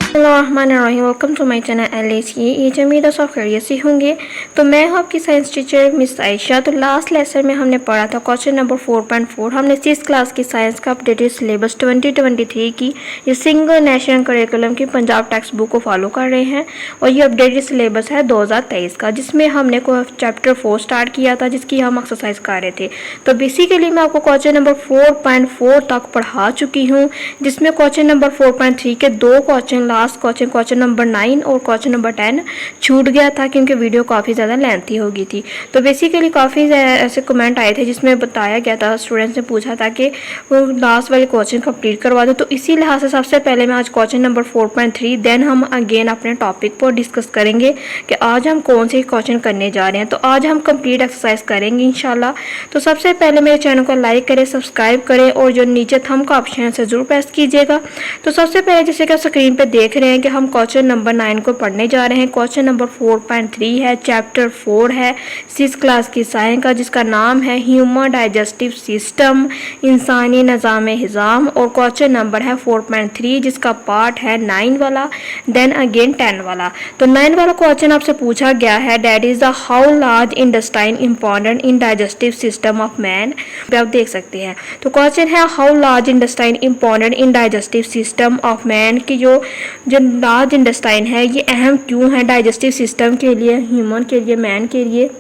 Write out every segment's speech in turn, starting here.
अस्सलामुअलैकुम, welcome to my channel LAC. ये जमीदा सब खैरियत से होंगे। तो मैं हूँ आपकी साइंस टीचर मिस आयशा। तो लास्ट लेसन में हमने पढ़ा था क्वेश्चन नंबर 4.4। हमने 6th क्लास की साइंस का अपडेटेड सिलेबस 2023 की ये सिंगल नेशनल करिकुलम की पंजाब टेक्स्ट बुक को फॉलो कर रहे हैं और ये अपडेटेड सिलेबस है 2023 का, जिसमें हमने चैप्टर 4 स्टार्ट किया था, जिसकी हम एक्सरसाइज कर रहे थे। तो बेसिकली मैं आपको क्वेश्चन नंबर 4.4 तक पढ़ा चुकी हूँ, जिसमें क्वेश्चन नंबर 4.3 के दो क्वेश्चन, लास्ट क्वेश्चन नंबर 9 और क्वेश्चन नंबर 10 छूट गया था क्योंकि वीडियो काफ़ी ज़्यादा लेंथी हो गई थी। तो बेसिकली काफ़ी ऐसे कमेंट आए थे जिसमें बताया गया था, स्टूडेंट्स ने पूछा था कि वो लास्ट वाले क्वेश्चन कंप्लीट करवा दो। तो इसी लिहाज से सबसे पहले मैं आज क्वेश्चन नंबर 4.3, देन हम अगेन अपने टॉपिक पर डिस्कस करेंगे कि आज हम कौन से क्वेश्चन करने जा रहे हैं। तो आज हम कंप्लीट एक्सरसाइज करेंगे इंशाल्लाह। तो सबसे पहले मेरे चैनल को लाइक करें, सब्सक्राइब करें और जो नीचे थंब का ऑप्शन है उसे ज़रूर प्रेस कीजिएगा। तो सबसे पहले जैसे कि स्क्रीन पे देख रहे हैं कि हम क्वेश्चन नंबर 9 को पढ़ने जा रहे हैं। क्वेश्चन नंबर 4.3 है, चैप्टर 4 है 6th क्लास की साइंस का, जिसका नाम है ह्यूमन डाइजेस्टिव सिस्टम, इंसानी निज़ाम हिज़ाम। और क्वेश्चन नंबर है 4.3 जिसका पार्ट है 9 वाला, देन अगेन 10 वाला। तो 9 वाला क्वेश्चन आपसे पूछा गया है, that is the how large intestine important in digestive system of man. आप देख सकते हैं। तो क्वेश्चन है how large intestine important in digestive system of man, की जो लार्ज इंटेस्टाइन है ये अहम क्यों है डाइजेस्टिव सिस्टम के लिए, ह्यूमन के लिए, मैन के लिए।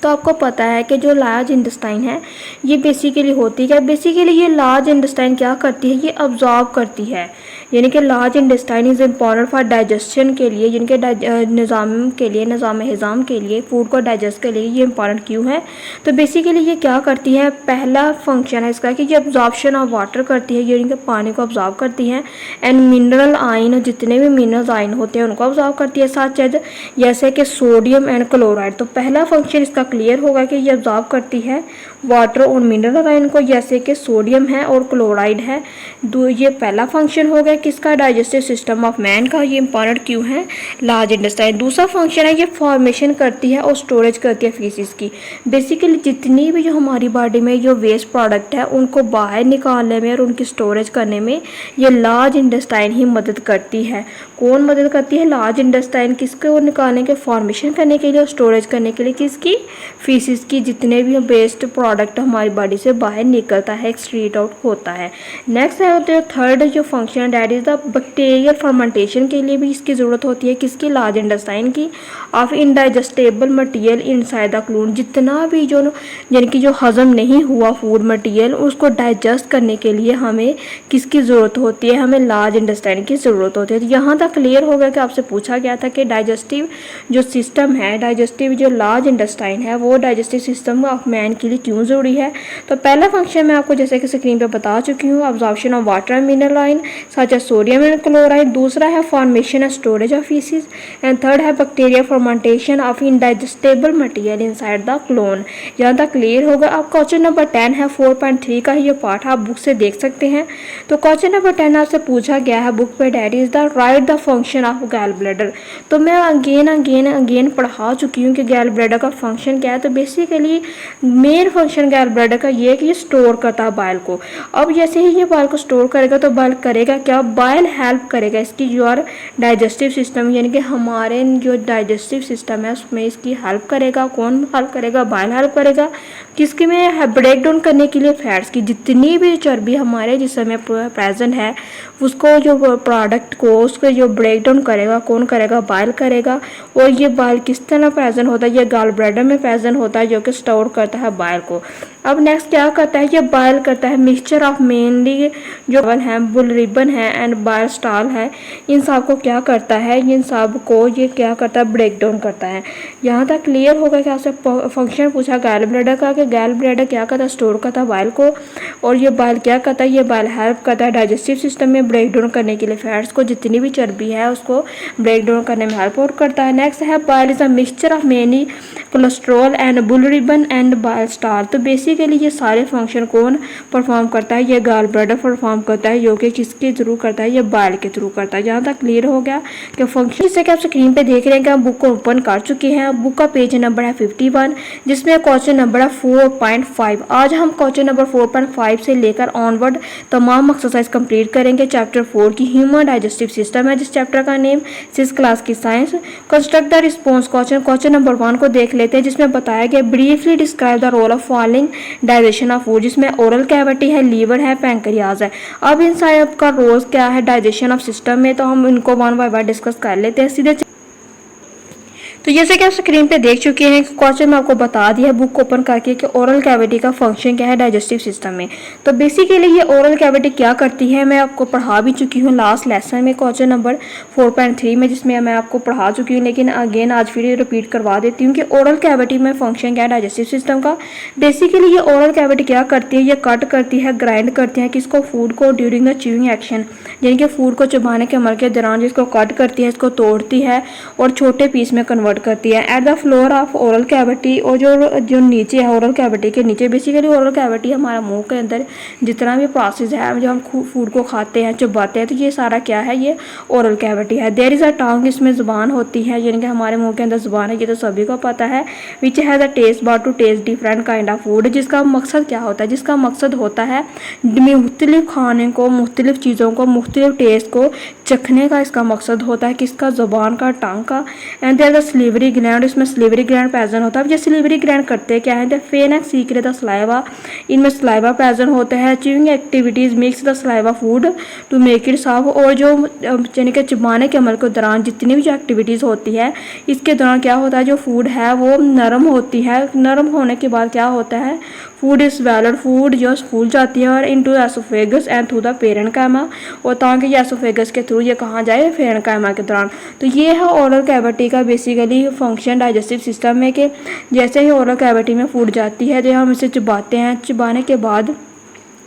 तो आपको पता है कि जो लार्ज इंटेस्टाइन है ये बेसिकली होती है, बेसिकली ये लार्ज इंटेस्टाइन क्या करती है, ये अब्जॉर्ब करती है। यानी कि large intestine is important for digestion के लिए, यानी कि निज़ाम के लिए, निज़ाम हिज़ाम के लिए, फूड को डाइजेस्ट के लिए ये इंपॉर्टेंट क्यों है। तो बेसिकली ये क्या करती है, पहला फंक्शन है इसका कि ये अब्जॉर्प्शन ऑफ वाटर करती है, यानी कि पानी को अब्जॉर्ब करती है, एंड मिनरल आयन, जितने भी मिनरल आयन होते हैं उनको अब्जॉर्ब करती है, साथ जैसे कि सोडियम एंड क्लोराइड। तो पहला फंक्शन इसका क्लियर होगा कि ये अब्जॉर्ब करती है वाटर और मिनरल आयन को, जैसे कि सोडियम है और क्लोराइड है। ये पहला फंक्शन हो गया किसका, डाइजेस्टिव सिस्टम ऑफ मैन का। ये इंपॉर्टेंट क्यों है, लार्ज इंटेस्टाइन। दूसरा फंक्शन है ये फॉर्मेशन करती है और स्टोरेज करती है फीसिस की। बेसिकली जितनी भी जो हमारी बॉडी में जो वेस्ट प्रोडक्ट है उनको बाहर निकालने में और उनकी स्टोरेज करने में ये लार्ज इंटेस्टाइन ही मदद करती है। कौन मदद करती है, लार्ज इंटेस्टाइन। किसको निकालने के, फॉर्मेशन करने के लिए और स्टोरेज करने के लिए, किसकी, फीसिस की। जितने भी वेस्ट प्रोडक्ट हमारी बॉडी से बाहर निकलता है, एक्सक्रीट आउट होता है। नेक्स्ट है तो थर्ड जो function that is the bacterial fermentation के लिए भी इसकी ज़रूरत होती है, किसकी, लार्ज इंटेस्टाइन की, of indigestible material inside the colon. जितना भी जो यानी कि जो हजम नहीं हुआ फूड मटेरियल उसको डाइजेस्ट करने के लिए हमें किसकी ज़रूरत होती है, हमें लार्ज इंटेस्टाइन की ज़रूरत होती है। तो यहाँ तक क्लियर हो गया कि आपसे पूछा गया था कि डाइजेस्टिव जो सिस्टम है, डाइजेस्टिव जो लार्ज इंटेस्टाइन है वो डाइजेस्टिव सिस्टम ऑफ मैन के लिए क्यों ज़रूरी है। तो पहला फंक्शन मैं आपको जैसे कि स्क्रीन पे बता चुकी हूँ, absorption of water and mineral ion such as sodium and chloride. दूसरा है formation and storage of faeces, and third है bacteria fermentation of indigestible material inside the colon. यहाँ तक क्लियर होगा। अब क्वेश्चन नंबर 10 है 4.3 का ये पार्ट आप बुक से देख सकते हैं। तो क्वेश्चन नंबर 10 आपसे पूछा गया है बुक पे, that is the right the function of गैल ब्लैडर। तो मैं अगेन पढ़ा चुकी हूँ कि गैल ब्लैडर का फंक्शन क्या है। तो बेसिकली मेन फंक्शन गैल ब्लैडर का ये है कि ये स्टोर करता है बाइल को। अब जैसे ही ये बाइल को स्टोर करेगा तो बाइल करेगा क्या, बाइल हेल्प करेगा इसकी जो डाइजेस्टिव सिस्टम, यानी कि हमारे जो डाइजेस्टिव सिस्टम है उसमें इसकी हेल्प करेगा। कौन हेल्प करेगा, बाइल हेल्प करेगा। किसके में, ब्रेक डाउन करने के लिए फैट्स की। जितनी भी चर्बी हमारे जिसम में प्रेजेंट है उसको जो प्रोडक्ट को उसको जो ब्रेक डाउन करेगा कौन करेगा, बाइल करेगा। और ये बाइल किस तरह प्रेजेंट होता है, ये गॉल ब्लैडर में प्रेजेंट होता है जो कि स्टोर करता है बाइल को। अब नेक्स्ट क्या करता है, ये बाइल करता है मिक्सचर ऑफ मेनली जो है बुलरिबन है एंड बाइल स्टॉल है, इन सब को क्या करता है, इन सब को ये क्या करता है, ब्रेक डाउन करता है। यहाँ तक क्लियर होगा कि आपसे फंक्शन पूछा गैल ब्लैडर का कि गैल ब्लैडर क्या करता है, स्टोर करता है बाइल को। और ये बाइल क्या करता है, ये बाइल हेल्प करता है डाइजेस्टिव सिस्टम में ब्रेक डाउन करने के लिए फैट्स को, जितनी भी चर्बी है उसको ब्रेक डाउन करने में हेल्प और करता है। नेक्स्ट है bile is a mixture of many cholesterol and bilirubin and bile स्टॉल। तो बेसिक बेसिकली ये सारे फंक्शन कौन परफॉर्म करता है, ये गॉल ब्लैडर परफॉर्म करता है, जो कि किसके थ्रू करता है, ये बाइल के थ्रू करता है। यहाँ तक क्लियर हो गया कि फंक्शन। जैसे कि आप स्क्रीन पे देख रहे हैं कि हम बुक को ओपन कर चुके हैं। बुक का पेज नंबर है 51, जिसमें क्वेश्चन नंबर है 4.5। आज हम क्वेश्चन नंबर 4.5 से लेकर ऑनवर्ड तमाम एक्सरसाइज कंप्लीट करेंगे। चैप्टर 4 की ह्यूमन डाइजेस्टिव सिस्टम है, जिस चैप्टर का नेम 6 क्लास की science. Construct the response question number 1 को देख लेते हैं, जिसमें बताया गया briefly describe the role of following digestion of food, जिसमें ओरल कैविटी है, लीवर है, पैंक्रियाज है। अब इन सब का रोल क्या है डाइजेशन ऑफ सिस्टम में, तो हम इनको वन बाय वन डिस्कस कर लेते हैं सीधे। तो जैसे कि आप स्क्रीन पे देख चुके हैं क्वेश्चन में आपको बता दिया है बुक ओपन करके कि ओरल कैविटी का फंक्शन क्या है डाइजेस्टिव सिस्टम में। तो बेसिकली ये ओरल कैविटी क्या करती है मैं आपको पढ़ा भी चुकी हूँ लास्ट लेसन में क्वेश्चन नंबर 4.3 में, जिसमें मैं आपको पढ़ा चुकी हूँ, लेकिन अगेन आज फिर रिपीट करवा देती हूँ कि ओरल कैविटी में फंक्शन क्या है डाइजेस्टिव सिस्टम का। बेसिकली ये ओरल कैविटी क्या करती है, ये कट करती है, ग्राइंड करती है किसको, फूड को ड्यूरिंग द च्यूइंग एक्शन, यानी कि फूड को चबाने के अमल के दौरान जिसको कट करती है, इसको तोड़ती है और छोटे पीस में कन्वर्ट करती है। At the floor of oral cavity, और जो नीचे है ओरल कैविटी के नीचे, बेसिकली ओरल कैविटी हमारा मुंह के अंदर जितना भी प्रोसेस है, जो हम फूड को खाते हैं चबाते हैं, तो ये सारा क्या है, ये ओरल कैविटी है। देयर इज अ टंग, इसमें जुबान होती है, यानी कि हमारे मुंह के अंदर जुबान है, ये तो सभी को पता है। Which has a taste bud to taste different kind of food, जिसका मकसद क्या होता है, जिसका मकसद होता है मुख्तलिफ खाने को, मुख्तलिफ चीज़ों को, मुख्तलिफ टेस्ट को चखने का इसका मकसद होता है, किसका, जुबान का, टंग का। एंड देयर द स्लीवरी ग्लैंड, इसमें स्लीवरी ग्लैंड प्रेजेंट होता है। अब ये स्लीवरी ग्लैंड करते हैं क्या है, the fen and secrete the saliva, इनमें सलाइवा प्रेजेंट होता है। Chewing activities mix the saliva food to make it soft, और जो यानी कि चबाने के अमल के दौरान जितनी भी जो एक्टिविटीज़ होती है, इसके दौरान क्या होता है, जो फूड है वो नरम होती है। नरम होने के बाद क्या होता है, फूड इज स्वेलड, फूड जो फूल जाती है और into oesophagus and through the parenchyma, और ताकि ये एसोफेगस के थ्रू ये कहाँ जाए, पेरेन्काइमा के दौरान। तो ये है ओरल कैविटी का बेसिकली फंक्शन डाइजेस्टिव सिस्टम में, कि जैसे ही ओरल कैविटी में फूड जाती है, जो हम इसे चबाते हैं, चबाने के बाद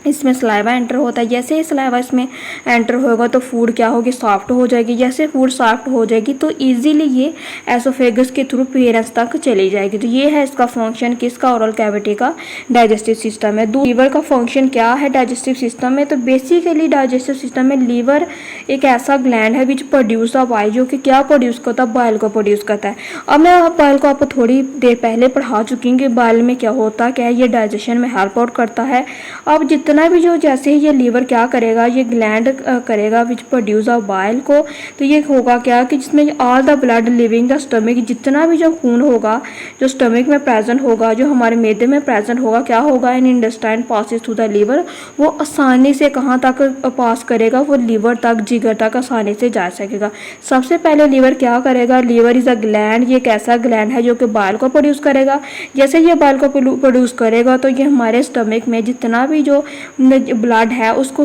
इसमें सलाइवा एंटर होता है। जैसे ही सलाइवा इसमें एंटर होगा तो फूड क्या होगी, सॉफ्ट हो जाएगी। जैसे फूड सॉफ्ट हो जाएगी तो इजीली ये एसोफेगस के थ्रू पेरेंस तक चली जाएगी। तो ये है इसका फंक्शन किसका, ओरल कैविटी का डाइजेस्टिव सिस्टम है। लीवर का फंक्शन क्या है डाइजेस्टिव सिस्टम में, तो बेसिकली डाइजेस्टिव सिस्टम में लीवर एक ऐसा ग्लैंड है विच प्रोड्यूस द बाइल, जो कि क्या प्रोड्यूस करता है, बाइल को प्रोड्यूस करता है। अब मैं बाइल को आपको थोड़ी देर पहले पढ़ा चुकी हूँ कि बाइल में क्या होता है, क्या है, ये डाइजेशन में हेल्प आउट करता है। अब जितना भी जो जैसे ही ये लीवर क्या करेगा, ये ग्लैंड करेगा विच प्रोड्यूस ऑफ बाइल को, तो ये होगा क्या कि जिसमें all the blood living the stomach, जितना भी जो खून होगा जो स्टमक में प्रेजेंट होगा, जो हमारे मैदे में प्रेजेंट होगा, क्या होगा, in intestine passes through the liver, वो आसानी से कहाँ तक पास करेगा, वो लीवर तक, जिगर तक आसानी से जा सकेगा। सबसे पहले लीवर क्या करेगा, लीवर इज अ ग्लैंड, ये एक ऐसा ग्लैंड है जो कि बाइल को प्रोड्यूस करेगा। जैसे ये बाइल को प्रोड्यूस करेगा तो ये हमारे स्टमक में जितना भी जो ब्लड है उसको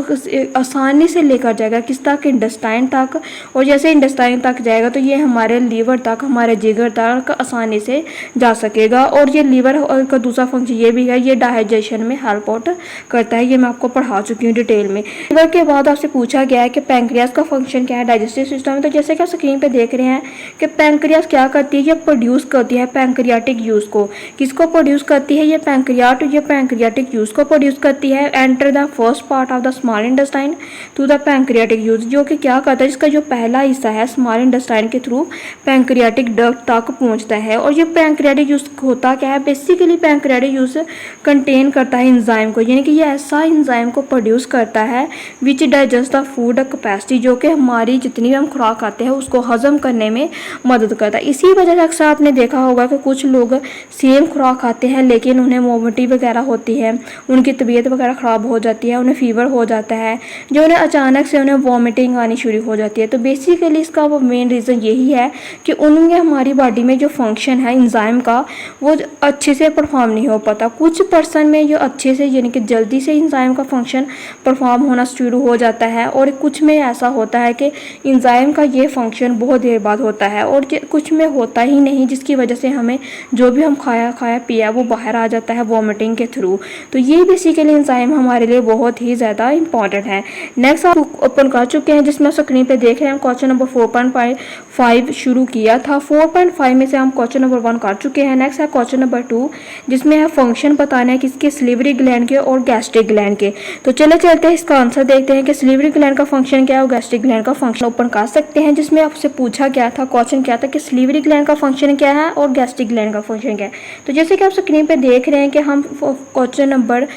आसानी से लेकर जाएगा किस तक, इंटेस्टाइन तक, और जैसे इंटेस्टाइन तक जाएगा तो ये हमारे लीवर तक, हमारे जिगर तक आसानी से जा सकेगा। और ये लीवर का दूसरा फंक्शन ये भी है, ये डाइजेशन में हेल्प आउट करता है, ये मैं आपको पढ़ा चुकी हूँ डिटेल में। लीवर के बाद आपसे पूछा गया है कि पैंक्रियास का फंक्शन क्या है डाइजेस्टिव सिस्टम में, तो जैसे कि आप स्क्रीन पे देख रहे हैं कि पैंक्रियास क्या करती है, ये प्रोड्यूस करती है पैंक्रियाटिक जूस को। किसको प्रोड्यूस करती है, ये पैंक्रियाटिक जूस को प्रोड्यूस करती है। Enter the first part of the small intestine through the pancreatic juice, जो कि क्या करता है, इसका जो पहला हिस्सा है स्मॉल इंटेस्टाइन के थ्रू पैंक्रियाटिक डक्ट तक पहुंचता है। और ये पैंक्रियाटिक जूस होता क्या है, बेसिकली पैंक्रियाटिक जूस कंटेन करता है इंजाइम को, यानी कि ये ऐसा इंजाइम को प्रोड्यूस करता है विच डाइजेस्ट द फूड कैपेसिटी, जो कि हमारी जितनी भी हम खुराक खाते हैं उसको हजम करने में मदद करता है। इसी वजह से अक्सर आपने देखा होगा कि कुछ लोग सेम खुराक खाते हैं लेकिन उन्हें वोमिटिंग वगैरह होती है, उनकी तबीयत वगैरह ख़राब हो जाती है, उन्हें फीवर हो जाता है, जो उन्हें अचानक से उन्हें वॉमिटिंग आनी शुरू हो जाती है। तो बेसिकली इसका वो मेन रीज़न यही है कि उनमें हमारी बॉडी में जो फंक्शन है इंजाइम का वो अच्छे से परफॉर्म नहीं हो पाता। कुछ पर्सन में जो अच्छे से यानी कि जल्दी से इंजाइम का फंक्शन परफॉर्म होना शुरू हो जाता है, और कुछ में ऐसा होता है कि इंजाइम का ये फंक्शन बहुत देर बाद होता है, और कुछ में होता ही नहीं, जिसकी वजह से हमें जो भी हम खाया पिया वो बाहर आ जाता है वॉमिटिंग के थ्रू। तो ये बेसिकली इंजाइम हमारे लिए बहुत ही ज़्यादा इंपॉर्टेंट है। नेक्स्ट आप ओपन कर चुके हैं, जिसमें स्क्रीन पे देख रहे हैं क्वेश्चन नंबर 4.5 शुरू किया था। 4.5 में से हम क्वेश्चन नंबर 1 कर चुके हैं। नेक्स्ट है क्वेश्चन नंबर 2, जिसमें है फंक्शन बताना है किसके, सिलिवरी ग्लैंड के और गैस्ट्रिक ग्लैंड के। तो चले चलते हैं इसका आंसर देखते हैं कि सिलिवरी ग्लैंड का फंक्शन क्या है और गैस्ट्रिक ग्लैंड का फंक्शन ओपन कर सकते हैं, जिसमें आपसे पूछा गया था, क्वेश्चन क्या था कि सिलिवरी ग्लैंड का फंक्शन क्या है और गैस्ट्रिक ग्लैंड का फंक्शन क्या है। तो जैसे कि आप स्क्रीन पे देख रहे हैं कि हम क्वेश्चन नंबर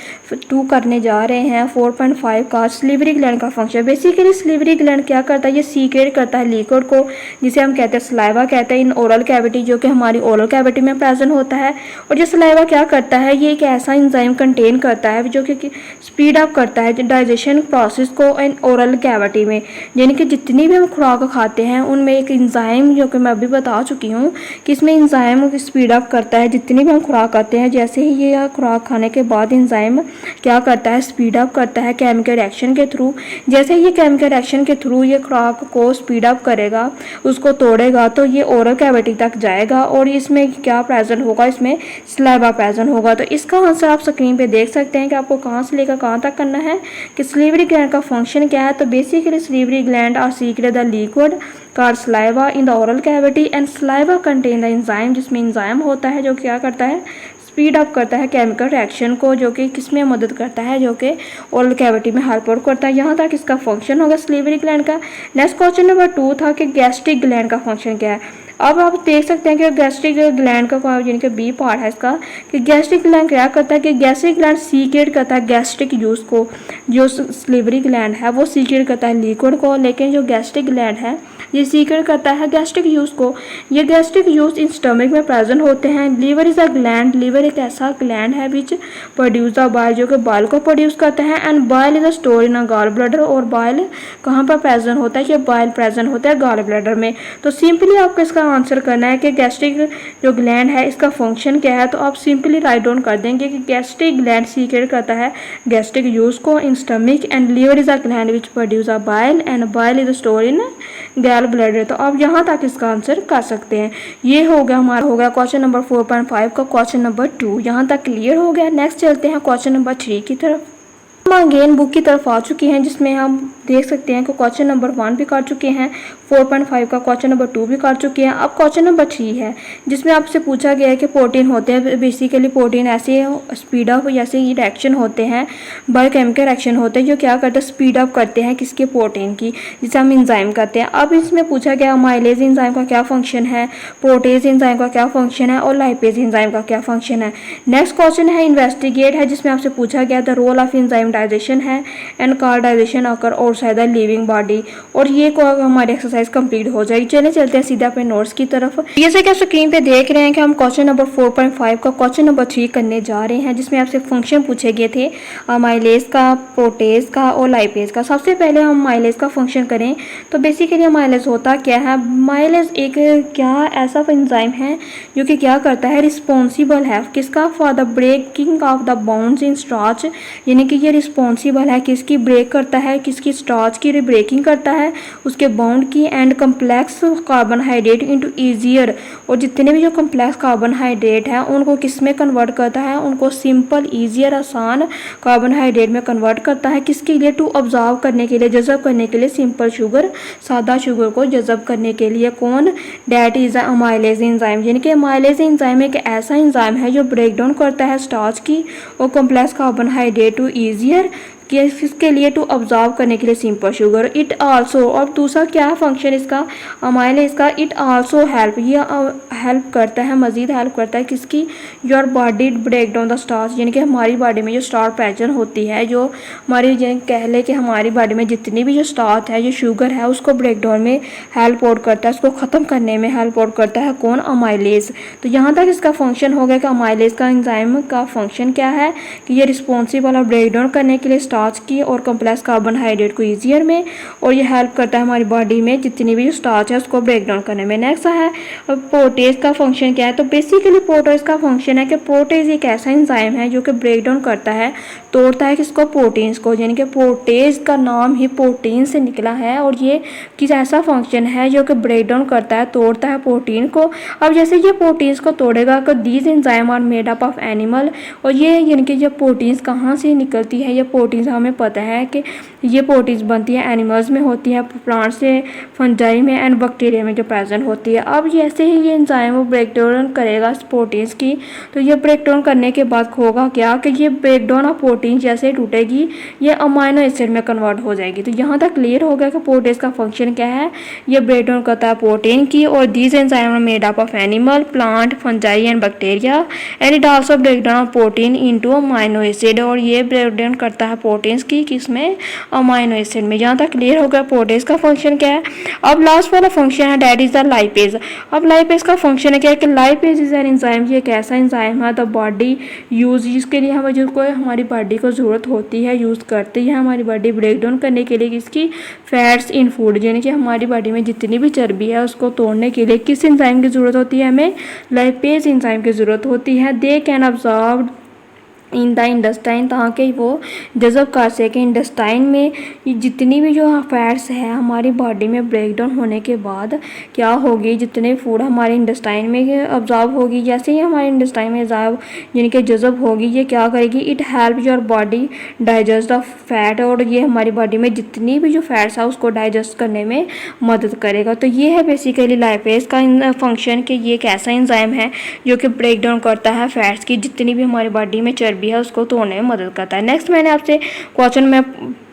2 करने जा रहे हैं 4.5 का, सिलिवरी ग्लैंड का फंक्शन। बेसिकली सिलिवरी ग्लैंड क्या करता है, ये सीक्रेट करता है लिक्विड को, जिसे हम कहते हैं सलाइवा कहते हैं, इन ओरल कैविटी, जो कि हमारी ओरल कैविटी में प्रेजेंट होता है। और ये सलाइवा क्या करता है, ये एक ऐसा एंजाइम कंटेन करता है जो कि स्पीड अप करता है डाइजेशन प्रोसेस को इन ओरल कैविटी में। यानी कि जितनी भी हम खुराक खाते हैं उनमें एक एंजाइम, जो कि मैं अभी बता चुकी हूँ कि इसमें एंजाइम स्पीड अप करता है जितनी भी हम खुराक खाते हैं। जैसे ही ये खुराक खाने के बाद एंजाइम क्या करता है, स्पीड अप करता है केमिकल रिएक्शन के थ्रू। जैसे ही ये केमिकल रिएक्शन के थ्रू ये खुराक को स्पीड अप करेगा, उसको तोड़ेगा, तो ये ओरल कैविटी तक जाएगा और इसमें क्या प्रेजेंट होगा, इसमें सलाइवा प्रेजेंट होगा। तो इसका आंसर आप स्क्रीन पे देख सकते हैं कि आपको कहाँ से लेकर कहाँ तक करना है कि सिलिवरी ग्लैंड का फंक्शन क्या है। तो basically salivary gland are secrete the liquid called saliva in the oral cavity and saliva contain the enzyme, जिसमें एंजाइम होता है जो क्या करता है, स्पीड अप करता है केमिकल रिएक्शन को, जो कि किसमें मदद करता है, जो कि ओरल कैविटी में हेल्प आउट करता है। यहाँ तक इसका फंक्शन होगा सिलिवरी ग्लैंड का। नेक्स्ट क्वेश्चन नंबर 2 था कि गैस्ट्रिक ग्लैंड का फंक्शन क्या है। अब आप देख सकते हैं कि गैस्ट्रिक ग्लैंड का यानी कि बी पार्ट है इसका, कि गैस्ट्रिक ग्लैंड क्या करता है कि गैस्ट्रिक ग्लैंड सीक्रेट करता है गैस्ट्रिक जूस को। जो सिलिवरी ग्लैंड है वो सीक्रेट करता है लिक्विड को, लेकिन जो गैस्ट्रिक ग्लैंड है ये सीक्रेट करता है गैस्ट्रिक जूस को। ये गैस्ट्रिक जूस इन स्टमक में प्रेजेंट होते हैं। Liver is a gland, liver एक ऐसा ग्लैंड है विच प्रोड्यूस द बाइल, जो कि बाइल को प्रोड्यूस करता है। And bile is a store in a gall bladder, और बाइल कहाँ पर प्रेजेंट होता है, ये बाइल प्रेजेंट होता है गॉल ब्लैडर में। तो सिंपली आपको इसका आंसर करना है कि गैस्ट्रिक जो ग्लैंड है इसका फंक्शन क्या है। तो आप सिंपली राइट डाउन कर देंगे कि गैस्ट्रिक ग्लैंड सीक्रेट करता है गैस्ट्रिक जूस को in stomach, and liver is a gland which produce a bile, and bile is store in gall bladder. तो आप यहाँ तक इसका आंसर कर सकते हैं। ये हो गया हमारा हो गया क्वेश्चन नंबर 4.5 का क्वेश्चन नंबर 2, यहाँ तक क्लियर हो गया। नेक्स्ट चलते हैं क्वेश्चन नंबर 3 की तरफ। हम अगेन बुक की तरफ आ चुके हैं, जिसमें हम देख सकते हैं कि क्वेश्चन नंबर 1 भी कर चुके हैं, 4.5 का क्वेश्चन नंबर 2 भी कर चुके हैं। अब क्वेश्चन नंबर 3 है, जिसमें आपसे पूछा गया है कि प्रोटीन होते हैं। बेसिकली प्रोटीन ऐसे स्पीड अप जैसे ये रिएक्शन होते हैं, बायोकेमिकल रिएक्शन होते हैं, जो क्या करते हैं, स्पीड अप करते हैं किसके, प्रोटीन की, जिसे हम एंजाइम कहते हैं। अब इसमें पूछा गया माइलेज एंजाइम का क्या फंक्शन है, प्रोटेज एंजाइम का क्या फंक्शन है और लाइपेज एंजाइम का क्या फंक्शन है। नेक्स्ट क्वेश्चन है इन्वेस्टिगेट है, जिसमें आपसे पूछा गया the role of enzyme digestion है and car digestion occur outside the living body. और ये को हमारी एक्सरसाइज कंप्लीट हो जाएगी। चलते हैं सीधा अपने नोट्स की तरफ। जैसे कि आप स्क्रीन पे देख रहे हैं कि हम क्वेश्चन नंबर 4.5 का क्वेश्चन नंबर 3 करने जा रहे हैं, जिसमें आपसे फंक्शन पूछे गए थे माइलेज का, प्रोटेज का और लाइपेज का। सबसे पहले हम माइलेज का फंक्शन करें तो बेसिकली माइलेज होता क्या है, माइलेज एक क्या ऐसा एंजाइम है जो कि क्या करता है, रिस्पॉन्सिबल है किसका, for the breaking of the bounds in starch. यानी कि ये रिस्पॉन्सिबल है किसकी, ब्रेक करता है किसकी, स्टार्च की ब्रेकिंग करता है उसके बाउंड की, and complex carbohydrate into easier. और जितने भी जो कम्प्लेक्स कार्बोहाइड्रेट है उनको किस में कन्वर्ट करता है, उनको सिंपल ईजियर आसान कार्बोहाइड्रेट में कन्वर्ट करता है। किसके लिए, टू ऑब्जॉर्व करने के लिए, जज़ब करने के लिए, सिंपल शुगर सादा शुगर को जज़ब करने के लिए। कौन, डैट इज अमाइलेज एंजाइम। यानी कि अमाइलेज एंजाइम एक ऐसा एंजाइम है जो ब्रेक डाउन करता है स्टार्च की और कम्प्लेक्स कार्बोहाइड्रेट टू ईजियर किसके लिए, टू ऑब्जॉर्व करने के लिए सिंपल शुगर। इट आल्सो, और दूसरा क्या फंक्शन इसका, अमाइलेज का, इट आल्सो हेल्प, ये हेल्प करता है, मजीद हेल्प करता है किसकी, your body break down the starch. यानी कि हमारी बॉडी में जो स्टार्च प्रेजेंट होती है, जो हमारी कह ले कि हमारी बॉडी में जितनी भी जो स्टार्च है, जो शुगर है, उसको ब्रेक डाउन में हेल्प आउट करता है, उसको ख़त्म करने में हेल्प आउट करता है कौन, अमाइलेज। तो यहाँ तक इसका फंक्शन हो गया कि अमाइलेज का एंजाइम का फंक्शन क्या है कि ये रिस्पॉन्सिबल है ब्रेक डाउन करने के लिए स्टार्च की और कम्प्लेक्स कार्बोहाइड्रेट को ईजियर में, और ये हेल्प करता है हमारी बॉडी में जितनी भी स्टार्च है उसको ब्रेक डाउन करने में। नेक्स्ट है प्रोटेज प्रोटेज का फंक्शन क्या है? तो बेसिकली प्रोटेज का फंक्शन है कि प्रोटेज एक ऐसा एंजाइम है जो कि ब्रेक डाउन करता है, तोड़ता है किसको? प्रोटीन्स को, यानी कि प्रोटेज का नाम ही प्रोटीन से निकला है और ये किस ऐसा फंक्शन है जो कि ब्रेक डाउन करता है, तोड़ता है प्रोटीन को। अब जैसे ये प्रोटीन्स को तोड़ेगा तो these enzyme are made up of animal, और ये यानी कि ये प्रोटीन्स कहाँ से निकलती है? ये प्रोटीन्स हमें पता है कि ये प्रोटीन्स बनती है एनिमल्स में होती है, प्लांट्स से, फंजाई में एंड बैक्टीरिया में जो प्रेजेंट होती है। अब जैसे ही ये एंजाइम वो ब्रेक डाउन करेगा इस प्रोटीन्स की, तो ये ब्रेक डाउन करने के बाद होगा क्या कि ये ब्रेक डाउन ऑफ प्रोटीन जैसे टूटेगी ये अमाइनो एसिड में कन्वर्ट हो जाएगी। तो यहाँ तक क्लियर हो गया कि प्रोटेज का फंक्शन क्या है? ये ब्रेक डाउन करता है प्रोटीन की, और these enzyme are made up of animal, plant, fungi and bacteria, and it also break down protein into amino acid, और ये ब्रेक डाउन करता है प्रोटीन्स की किसमें? अमाइनो एसिड में। यहाँ तक क्लियर हो गया प्रोटेज का फंक्शन क्या है। अब लास्ट वाला फंक्शन है दैट इज द लाइपेज। अब लाइपेज का फंक्शन है क्या है कि लाइपेज इज एन एंजाइम, ये एक ऐसा एंजाइम है द बॉडी यूज, जिसके लिए हमें जिसको हमारी बॉडी को ज़रूरत होती है, यूज़ करती है हमारी बॉडी ब्रेक डाउन करने के लिए किसकी? फैट्स इन फूड, यानी कि हमारी बॉडी में जितनी भी चर्बी है उसको तोड़ने के लिए किस एंजाइम की ज़रूरत होती है? हमें लाइपेज एंजाइम की ज़रूरत होती है। They can absorb in the इंडस्टाइन, ताकि वो जज़ब कर सके इंडस्टाइन में जितनी भी जो फैट्स है हमारी बॉडी में ब्रेक डाउन होने के बाद क्या होगी, जितने फूड हमारे इंडस्टाइन में अब्जॉर्ब होगी, जैसे ही हमारे इंडस्टाइन में अब्जॉर्ब यानी कि जज़ब होगी, ये क्या करेगी? It help your body digest the fat, और ये हमारी बॉडी में जितनी भी जो फैट्स है उसको डाइजेस्ट करने में मदद करेगा। तो ये है बेसिकली लाइपेज का फंक्शन कि ये एक ऐसा एंजाइम है जो कि ब्रेक डाउन करता है फैट्स की, जितनी भी हमारी बॉडी में चर्बी है उसको तोड़ने में मदद करता है। नेक्स्ट मैंने आपसे क्वेश्चन में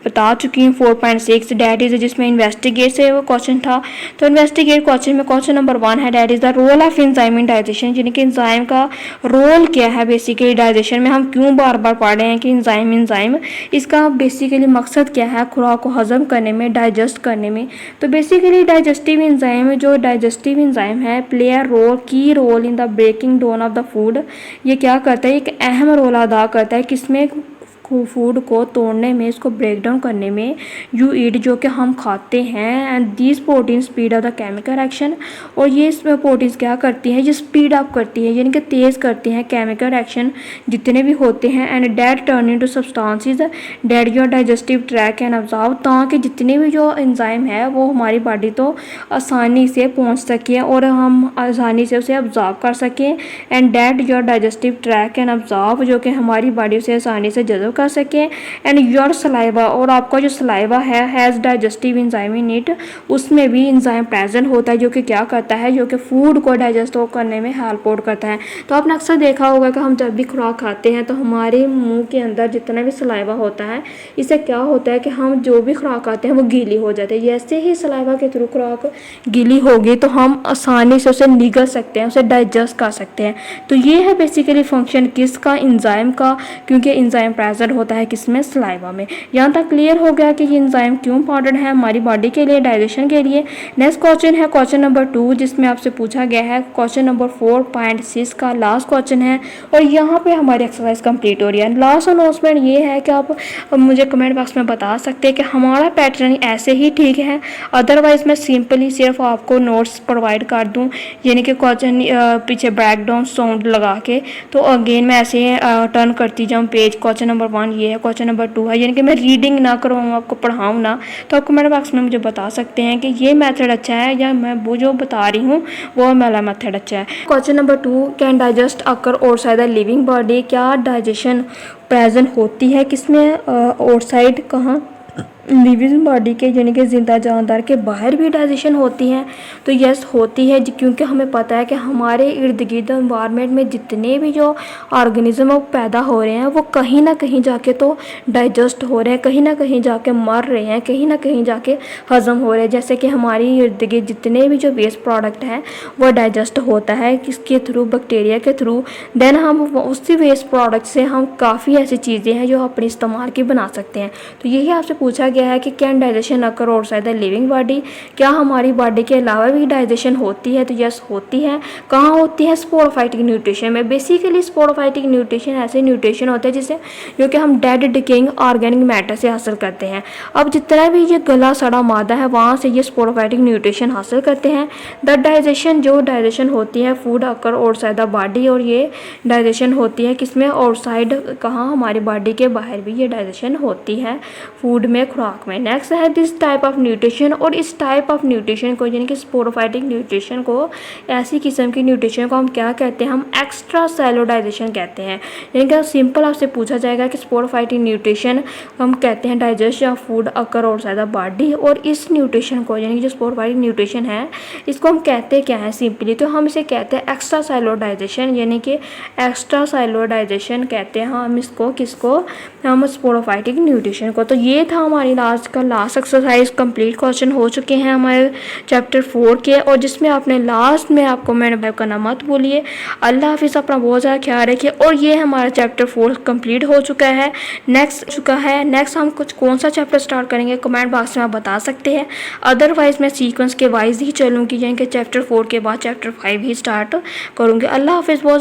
बता चुकी हूँ 4.6 डैट इज, जिसमें इन्वेस्टिगेट से वो क्वेश्चन था। तो इन्वेस्टिगेट क्वेश्चन में क्वेश्चन नंबर 1 है that is the role of enzyme in digestion, यानी कि एंजाइम का रोल क्या है बेसिकली डाइजेशन में। हम क्यों बार बार पढ़ रहे हैं कि एंजाइम इसका बेसिकली मकसद क्या है? खुराक को हजम करने में, डाइजेस्ट करने में। तो बेसिकली डाइजेस्टिव एंजाइम, जो डाइजेस्टिव एंजाइम है, play a role, key role in the breaking down of the food. ये क्या करता है? एक अहम रोल अदा करता है किसमें? फूड को तोड़ने में, इसको ब्रेक डाउन करने में। यू ईट, जो कि हम खाते हैं, and these protein speed of the chemical action, और ये इसमें प्रोटीन्स क्या करती हैं? ये स्पीड अप करती है, यानी कि तेज़ करती हैं केमिकल एक्शन जितने भी होते हैं। And that turn into substances that your digestive tract can absorb, ताकि जितने भी जो एंजाइम है वो हमारी बॉडी तो आसानी से पहुंच सके और हम आसानी से उसे ऑब्जॉर्व कर सकें। And that your digestive tract can absorb, जो कि हमारी बॉडी से आसानी से जज़ब कर सके। एंड योर सलाइवा, और आपका जो सलाइवा है has digestive enzyme in it, उसमें भी एंजाइम प्रेजेंट होता है जो कि क्या करता है? जो कि फूड को डाइजेस्ट करने में हेल्प आउट करता है। तो आपने अक्सर देखा होगा कि हम जब भी खुराक खाते हैं तो हमारे मुंह के अंदर जितना भी सलाइवा होता है, इससे क्या होता है कि हम जो भी खुराक खाते हैं वो गीली हो जाती है। जैसे ही सलाइवा के थ्रू खुराक गीली होगी तो हम आसानी से उसे निगल सकते हैं, उसे डाइजेस्ट कर सकते हैं। तो ये है बेसिकली फंक्शन किसका? एंजाइम का, क्योंकि एंजाइम प्रेजेंट होता है किसमें? सलाइवा में। यहाँ तक क्लियर हो गया कि ये एंजाइम क्यों इंपॉर्टेंट है हमारी बॉडी के लिए, डाइजेशन के लिए। नेक्स्ट क्वेश्चन है क्वेश्चन नंबर 2, जिसमें आपसे पूछा गया है क्वेश्चन नंबर 4.6 का लास्ट क्वेश्चन है, और यहाँ पे हमारी एक्सरसाइज कंप्लीट हो रही है। लास्ट अनाउंसमेंट ये है कि आप मुझे कमेंट बॉक्स में बता सकते हैं कि हमारा पैटर्न ऐसे ही ठीक है, अदरवाइज मैं सिंपली सिर्फ आपको नोट्स प्रोवाइड कर दूँ, यानी कि क्वेश्चन पीछे बैकग्राउंड साउंड लगा के, तो अगेन मैं ऐसे टर्न करती जाऊँ पेज। क्वेश्चन नंबर 1 ये है, क्वेश्चन नंबर 2 है, यानी कि मैं रीडिंग ना करवाऊँ, आपको पढ़ाऊँ ना, तो आप कमेंट बॉक्स में मुझे बता सकते हैं कि ये मेथड अच्छा है या मैं वो जो बता रही हूँ वो वाला मेथड अच्छा है। Question number 2, can digest occur outside the living body, क्या डाइजेशन प्रेजेंट होती है किसमें? आउटसाइड कहाँ? लिविंग बॉडी के, यानी कि जिंदा जानदार के बाहर भी डाइजेशन होती है। तो यस होती है, क्योंकि हमें पता है कि हमारे इर्द गिर्द एनवायरनमेंट में जितने भी जो ऑर्गेनिज्म पैदा हो रहे हैं वो कहीं ना कहीं जाके तो डाइजेस्ट हो रहे हैं, कहीं ना कहीं जाके मर रहे हैं, कहीं ना कहीं जाके हजम हो रहे हैं। जैसे कि हमारी इर्द गिर्द जितने भी जो वेस्ट प्रोडक्ट हैं वो डाइजेस्ट होता है किसके थ्रू? बैक्टीरिया के थ्रू। देन हम उसी वेस्ट प्रोडक्ट से हम काफ़ी ऐसी चीज़ें हैं जो अपने इस्तेमाल की बना सकते हैं। तो यही आपसे पूछा गया गया है कि can digestion occur outside the living body, क्या हमारी बॉडी के अलावा भी डाइजेशन होती है? तो यस होती है। कहाँ होती है? स्पोरोफाइटिक न्यूट्रिशन में। बेसिकली स्पोरोफाइटिक न्यूट्रिशन ऐसे न्यूट्रिशन होते हैं जिसे जो कि हम डेड डिकेइंग ऑर्गेनिक मैटर से हासिल करते हैं। अब जितना भी ये गला सड़ा मादा है वहाँ से ये स्पोरोफाइटिक न्यूट्रिशन हासिल करते हैं। द डाइजेशन, जो डाइजेशन होती है food occur outside the body, और ये डाइजेशन होती है किसमें? आउटसाइड, कहाँ? हमारी बॉडी के बाहर भी ये डाइजेशन होती है फूड में, खुराक में। नेक्स्ट है दिस टाइप ऑफ न्यूट्रिशन, और इस टाइप ऑफ न्यूट्रिशन को यानी कि स्पोरोफाइटिक न्यूट्रिशन को, ऐसी किस्म की न्यूट्रिशन को हम क्या कहते हैं? हम एक्स्ट्रा सेलुलर डाइजेशन कहते हैं। यानी कि सिंपल आपसे पूछा जाएगा कि स्पोरोफाइटिक न्यूट्रिशन हम कहते हैं digestion of food occur outside the body, और इस न्यूट्रिशन को यानी कि जो स्पोरोफाइटिक न्यूट्रिशन है इसको हम कहते क्या हैं सिंपली? तो हम इसे कहते हैं एक्स्ट्रा सेलुलर डाइजेशन, यानी कि एक्स्ट्रा सेलुलर डाइजेशन कहते हैं हम इसको, किसको? हम स्पोरोफाइटिक न्यूट्रिशन को। तो ये था हमारी आज का लास्ट एक्सरसाइज। कंप्लीट क्वेश्चन हो चुके हैं हमारे चैप्टर 4 के, और जिसमें आपने लास्ट में आपको मैंने बैक करना मत भूलिए। अल्लाह हाफिज़, अपना बहुत ज़्यादा ख्याल रखिए। और ये हमारा चैप्टर 4 कंप्लीट हो चुका है। नेक्स्ट हम कुछ कौन सा चैप्टर स्टार्ट करेंगे कमेंट बॉक्स में आप बता सकते हैं। अदरवाइज मैं सीक्वेंस के वाइज ही चलूँगी, यानी कि चैप्टर 4 के बाद चैप्टर 5 ही स्टार्ट करूँगी। अल्लाह हाफिज़। बहुत